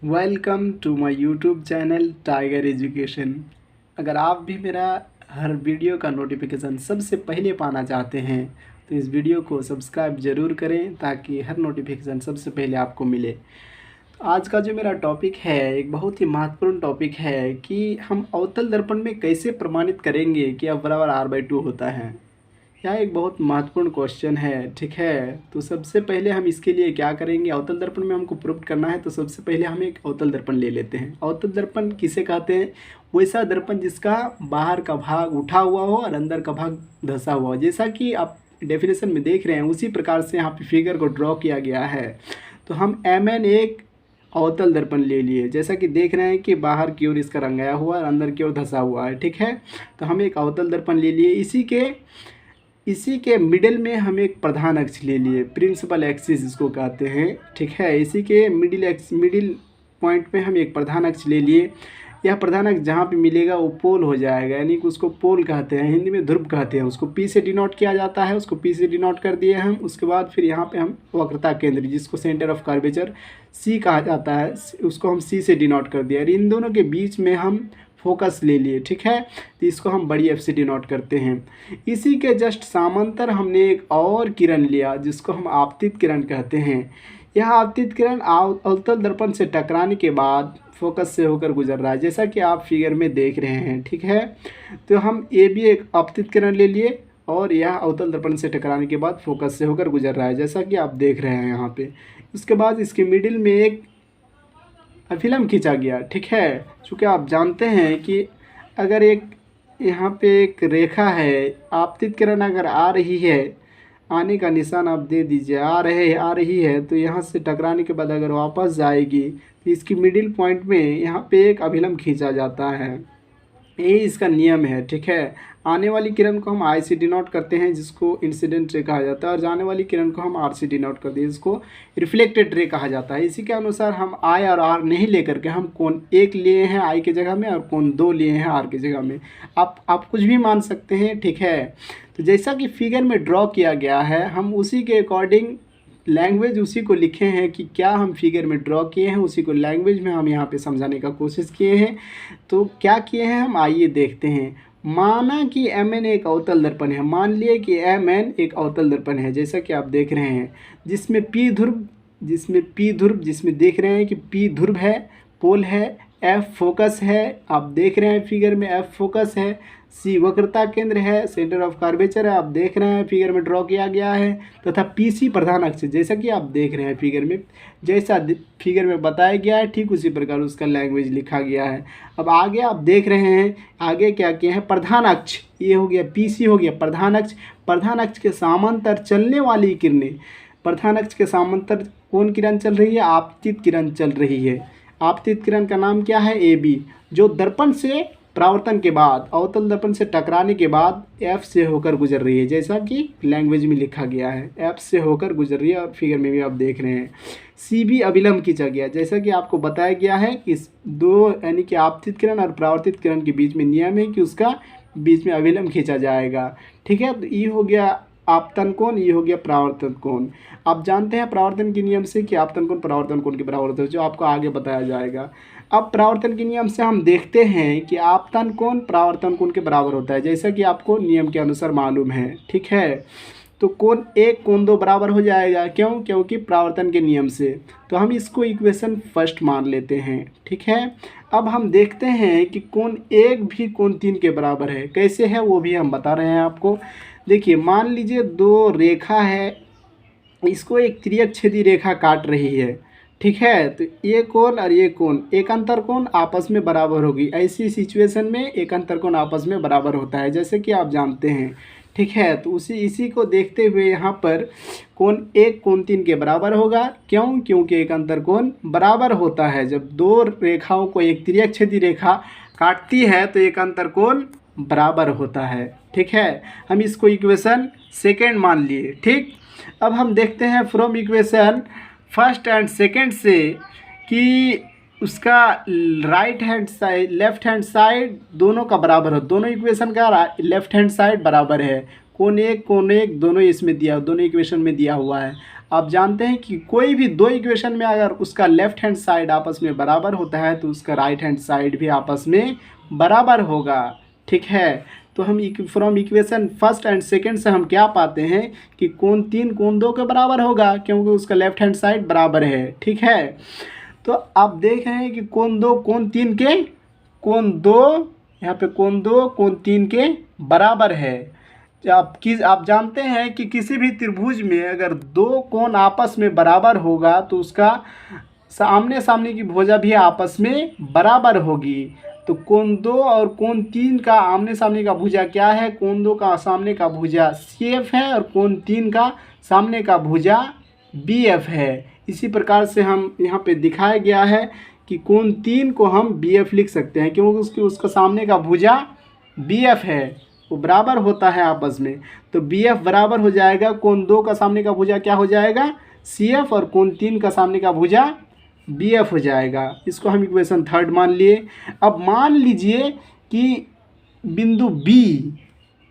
Welcome to my YouTube channel Tiger Education. अगर आप भी मेरा हर वीडियो का नोटिफिकेशन सबसे पहले पाना चाहते हैं तो इस वीडियो को सब्सक्राइब ज़रूर करें ताकि हर नोटिफिकेशन सबसे पहले आपको मिले। तो आज का जो मेरा टॉपिक है एक बहुत ही महत्वपूर्ण टॉपिक है कि हम अवतल दर्पण में कैसे प्रमाणित करेंगे कि F बराबर R/2 होता है। यह एक बहुत महत्वपूर्ण क्वेश्चन है, ठीक है। तो सबसे पहले हम इसके लिए क्या करेंगे, अवतल दर्पण में हमको प्रूव करना है तो सबसे पहले हम एक अवतल दर्पण ले लेते हैं। अवतल दर्पण किसे कहते हैं? वैसा दर्पण जिसका बाहर का भाग उठा हुआ हो और अंदर का भाग धंसा हुआ हो। जैसा कि आप डेफिनेशन में देख रहे हैं उसी प्रकार से यहाँ पे फिगर को ड्रॉ किया गया है। तो हम Mn एक अवतल दर्पण ले लिए, जैसा कि देख रहे हैं कि बाहर की ओर इसका रंगाया हुआ है और अंदर की ओर धंसा हुआ है, ठीक है। तो हम एक अवतल दर्पण ले लिए। इसी के मिडिल में हम एक प्रधान अक्ष ले लिए, प्रिंसिपल एक्सिस इसको कहते हैं, ठीक है। इसी के मिडिल पॉइंट पे हम एक प्रधान अक्ष ले लिए। यह प्रधान अक्ष जहाँ पे मिलेगा वो पोल हो जाएगा, यानी कि उसको पोल कहते हैं, हिंदी में ध्रुव कहते हैं। उसको पी से डिनोट किया जाता है, उसको पी से डिनोट कर दिए हम। उसके बाद फिर यहाँ पे हम वक्रता केंद्र जिसको सेंटर ऑफ कर्वेचर सी कहा जाता है, उसको हम सी से डिनोट कर दिया। और इन दोनों के बीच में हम फोकस ले लिए, ठीक है। तो इसको हम बड़ी एफ से डिनोट करते हैं। इसी के जस्ट समांतर हमने एक और किरण लिया जिसको हम आपतित किरण कहते हैं। यह आपतित किरण अवतल दर्पण से टकराने के बाद फोकस से होकर गुजर रहा है, जैसा कि आप फिगर में देख रहे हैं, ठीक है। तो हम ये भी एक आपतित किरण ले लिए और यह अवतल दर्पण से टकराने के बाद फोकस से होकर गुजर रहा है, जैसा कि आप देख रहे हैं यहाँ पे। उसके बाद इसके मिडिल में एक फिल्म खींचा गया, ठीक है। चूँकि आप जानते हैं कि अगर एक यहाँ पे एक रेखा है, आपतित किरण अगर आ रही है, आने का निशान आप दे दीजिए, आ रही है, तो यहाँ से टकराने के बाद अगर वापस जाएगी तो इसकी मिडिल पॉइंट में यहाँ पे एक अभिलंब खींचा जाता है। यही इसका नियम है, ठीक है। आने वाली किरण को हम आई से डिनोट करते हैं जिसको इंसिडेंट रे कहा जाता है, और जाने वाली किरण को हम आर से डिनोट करते हैं जिसको रिफ्लेक्टेड रे कहा जाता है। इसी के अनुसार हम आई और आर नहीं लेकर के हम कोण 1 लिए हैं आई के जगह में और कोण 2 लिए हैं आर की जगह में। आप कुछ भी मान सकते हैं, ठीक है। तो जैसा कि फिगर में ड्रॉ किया गया है हम उसी के अकॉर्डिंग लैंग्वेज उसी को लिखे हैं कि क्या हम फिगर में ड्रॉ किए हैं उसी को लैंग्वेज में हम यहाँ पे समझाने का कोशिश किए हैं। तो क्या किए हैं हम, आइए देखते हैं। माना कि Mn एक अवतल दर्पण है, मान लिए कि Mn एक अवतल दर्पण है, जैसा कि आप देख रहे हैं, जिसमें P ध्रुव जिसमें देख रहे हैं कि P ध्रुव है, पोल है, F फोकस है, आप देख रहे हैं फिगर में F फोकस है, C वक्रता केंद्र है, सेंटर ऑफ कर्वेचर है, आप देख रहे हैं फिगर में ड्रॉ किया गया है, तथा PC प्रधान अक्ष, जैसा कि आप देख रहे हैं फिगर में, जैसा फिगर में बताया गया है ठीक उसी प्रकार उसका लैंग्वेज लिखा गया है। अब आगे आप देख रहे हैं आगे क्या किए हैं, प्रधान अक्ष, ये हो गया PC हो गया प्रधान अक्ष के समांतर चलने वाली किरणें, प्रधान अक्ष के समांतर कौन किरण चल रही है, आपतित किरण चल रही है। आपतित किरण का नाम क्या है, AB, जो दर्पण से परावर्तन के बाद अवतल दर्पण से टकराने के बाद F से होकर गुजर रही है, जैसा कि लैंग्वेज में लिखा गया है, F से होकर गुजर रही है। और फिगर में भी आप देख रहे हैं CB अभिलंब खींचा गया, जैसा कि आपको बताया गया है कि इस दो यानी कि आपतित किरण और परावर्तित किरण के बीच में नियम है कि उसका बीच में अभिलंब खींचा जाएगा, ठीक है। तो ये हो गया आपतन कोण, ये हो गया परावर्तन कोण। आप जानते हैं परावर्तन के नियम से कि आपतन कोण परावर्तन कोण के बराबर होता है, जो आपको आगे बताया जाएगा। अब परावर्तन के नियम से हम देखते हैं कि आपतन कोण परावर्तन कोण के बराबर होता है, जैसा कि आपको नियम के अनुसार मालूम है, ठीक है। तो कोण 1 कोण 2 बराबर हो जाएगा, क्यों? क्योंकि परावर्तन के नियम से। तो हम इसको इक्वेशन फर्स्ट मान लेते हैं, ठीक है। अब हम देखते हैं कि कोण 1 भी कोण 3 के बराबर है, कैसे है वो भी हम बता रहे हैं आपको। देखिए मान लीजिए दो रेखा है, इसको एक तिर्यक छेदी रेखा काट रही है, ठीक है। तो ये कोण और ये कोण एक अंतर कोण आपस में बराबर होगी। ऐसी सिचुएशन में एक अंतर कोण आपस में बराबर होता है, जैसे कि आप जानते हैं, ठीक है। तो इसी को देखते हुए यहाँ पर कोण 1 कोण 3 के बराबर होगा, क्यों? क्योंकि एक अंतर कोण बराबर होता है। जब दो रेखाओं को एक तिर्यक छेदी रेखा काटती है तो एक अंतर कोण बराबर होता है, ठीक है। हम इसको इक्वेशन सेकेंड मान लिए, ठीक। अब हम देखते हैं from equation first and second से कि उसका right hand side left hand side दोनों का बराबर हो, दोनों इक्वेशन का लेफ्ट हैंड साइड बराबर है। कोण 1 दोनों इसमें दिया, दोनों इक्वेशन में दिया हुआ है। आप जानते हैं कि कोई भी दो इक्वेशन में अगर उसका लेफ्ट हैंड साइड आपस में बराबर होता है तो उसका राइट हैंड साइड भी आपस में बराबर होगा। ठीक है, तो हम from equation first and second से हम क्या पाते हैं कि कोण 3 कोण 2 के बराबर होगा, क्योंकि उसका लेफ्ट हैंड साइड बराबर है। ठीक है, तो आप देख रहे हैं कि कोण 2 कोण 3 के कोण 2 यहाँ पे कोण 2 कोण 3 के बराबर है। आप जानते हैं कि किसी भी त्रिभुज में अगर दो कोण आपस में बराबर होगा तो उसका आमने सामने की भुजा भी आपस में बराबर होगी। तो कोण 2 और कोण 3 का आमने सामने का भुजा क्या है? कोण 2 का सामने का भुजा CF है और कोण 3 का सामने का भुजा BF है। इसी प्रकार से हम यहाँ पे दिखाया गया है कि कोण 3 को हम BF लिख सकते हैं, क्योंकि उसका सामने का भुजा BF है, वो बराबर होता है आपस में। तो BF बराबर हो जाएगा कोण 2 का सामने का भुजा क्या हो जाएगा? CF, और कोण 3 का सामने का भुजा BF हो जाएगा। इसको हम इक्वेशन थर्ड मान लिए। अब मान लीजिए कि बिंदु B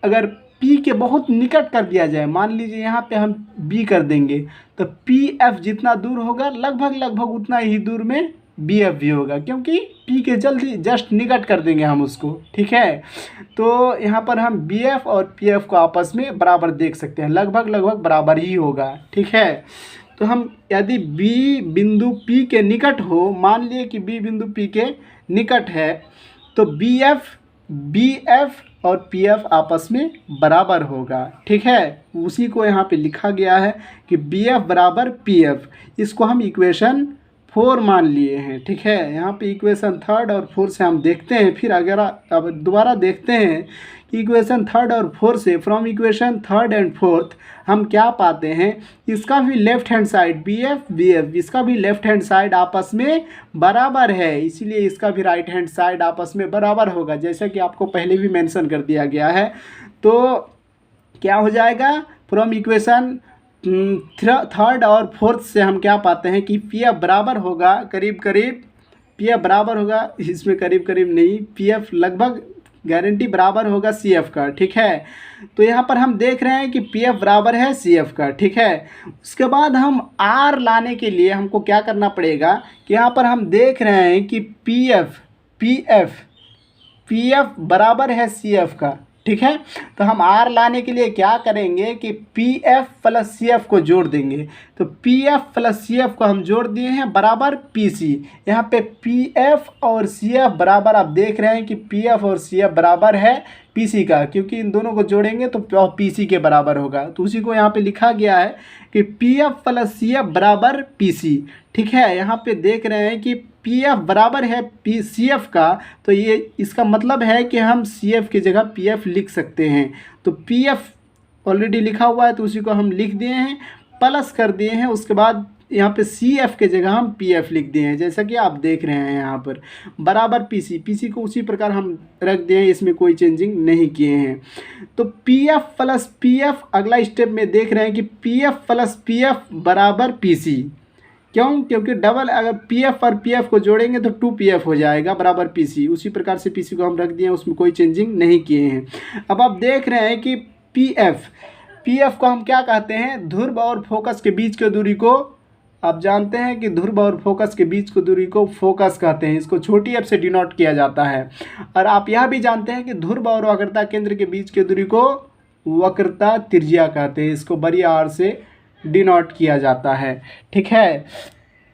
अगर P के बहुत निकट कर दिया जाए, मान लीजिए यहाँ पे हम B कर देंगे, तो PF जितना दूर होगा लगभग उतना ही दूर में BF भी होगा, क्योंकि P के जल्दी जस्ट निकट कर देंगे हम उसको। ठीक है, तो यहाँ पर हम BF और PF को आपस में बराबर देख सकते हैं, लगभग बराबर ही होगा। ठीक है, तो हम यदि B बिंदु P के निकट हो, मान लिए कि B बिंदु P के निकट है, तो BF और PF आपस में बराबर होगा। ठीक है, उसी को यहाँ पे लिखा गया है कि BF बराबर PF। इसको हम इक्वेशन 4 मान लिए हैं। ठीक है, यहाँ पे इक्वेशन थर्ड और 4 से हम देखते हैं, फिर अगर अब दोबारा देखते हैं कि इक्वेशन थर्ड और 4 से from equation third and fourth हम क्या पाते हैं? इसका भी लेफ्ट हैंड साइड BF इसका भी लेफ्ट हैंड साइड आपस में बराबर है, इसीलिए इसका भी राइट हैंड साइड आपस में बराबर होगा, जैसा कि आपको पहले भी मेंशन कर दिया गया है। तो क्या हो जाएगा? फ्रॉम इक्वेशन थर्ड और फोर्थ से हम क्या पाते हैं कि PF बराबर होगा PF बराबर होगा, इसमें करीब नहीं, PF लगभग गारंटी बराबर होगा CF का। ठीक है, तो यहाँ पर हम देख रहे हैं कि PF बराबर है CF का। ठीक है, उसके बाद हम R लाने के लिए हमको क्या करना पड़ेगा कि यहाँ पर हम देख रहे हैं कि PF बराबर है CF का। ठीक है, तो हम R लाने के लिए क्या करेंगे कि PF प्लस CF को जोड़ देंगे। तो PF प्लस CF को हम जोड़ दिए हैं बराबर PC। यहाँ पे PF और CF बराबर, आप देख रहे हैं कि PF और CF बराबर है PC का, क्योंकि इन दोनों को जोड़ेंगे तो PC के बराबर होगा। तो उसी को यहाँ पे लिखा गया है कि PF प्लस CF बराबर PC। ठीक है, यहाँ पे देख रहे हैं कि PF बराबर है CF का, तो ये इसका मतलब है कि हम CF की जगह PF लिख सकते हैं। तो PF ऑलरेडी लिखा हुआ है, तो उसी को हम लिख दिए हैं, प्लस कर दिए हैं, उसके बाद यहाँ पे CF के जगह हम PF लिख दिए हैं, जैसा कि आप देख रहे हैं यहाँ पर बराबर PC को उसी प्रकार हम रख दिए हैं, इसमें कोई चेंजिंग नहीं किए हैं। तो PF प्लस PF अगला स्टेप में देख रहे हैं कि PF प्लस PF बराबर PC। क्यों? क्योंकि डबल अगर PF और PF को जोड़ेंगे तो 2PF हो जाएगा बराबर PC। उसी प्रकार से PC को हम रख दिए हैं, उसमें कोई चेंजिंग नहीं किए हैं। अब आप देख रहे हैं कि PF को हम क्या कहते हैं? ध्रुव और फोकस के बीच की दूरी को, आप जानते हैं कि ध्रुव और फोकस के बीच की दूरी को फोकस कहते हैं, इसको छोटी f से डिनोट किया जाता है। और आप यह भी जानते हैं कि ध्रुव और वक्रता केंद्र के बीच की दूरी को वक्रता त्रिज्या कहते हैं, इसको बड़ी R से डिनोट किया जाता है। ठीक है,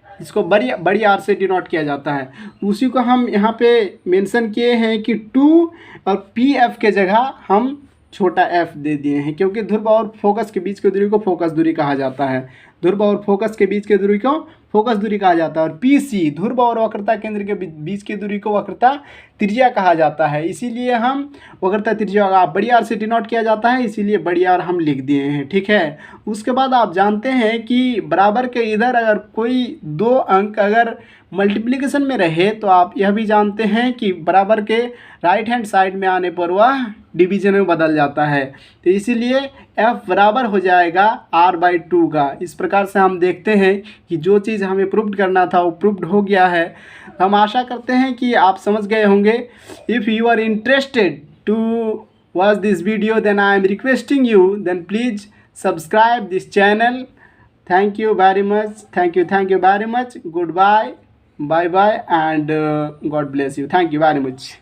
इसको बड़ी R से डिनोट किया जाता है। उसी को हम यहाँ पे मेंशन किए हैं कि 2 और PF के जगह हम छोटा f दे दिए हैं, क्योंकि ध्रुव और फोकस के बीच की दूरी को फोकस दूरी कहा जाता है। ध्रुव और फोकस के बीच की दूरी को फोकस दूरी कहा जाता है, और PC ध्रुव और वक्रता केंद्र के बीच की दूरी को वक्रता त्रिज्या कहा जाता है। इसीलिए हम वक्रता त्रिज्या बड़ी R से डिनोट किया जाता है, इसीलिए बड़ी R हम लिख दिए हैं। ठीक है, उसके बाद आप जानते हैं कि बराबर के इधर अगर कोई दो अंक अगर मल्टीप्लिकेशन में रहे, तो आप यह भी जानते हैं कि बराबर के राइट हैंड साइड में आने पर वह डिवीजन में बदल जाता है। तो इसीलिए f बराबर हो जाएगा R/2 का। इस प्रकार से हम देखते हैं कि जो चीज़ हमें प्रूव्ड करना था वो प्रूव्ड हो गया है। हम आशा करते हैं कि आप समझ गए होंगे। If you are interested to watch this video, then I am requesting you, then please subscribe this channel Thank you very much. Goodbye, bye bye, and God bless you. Thank you very much.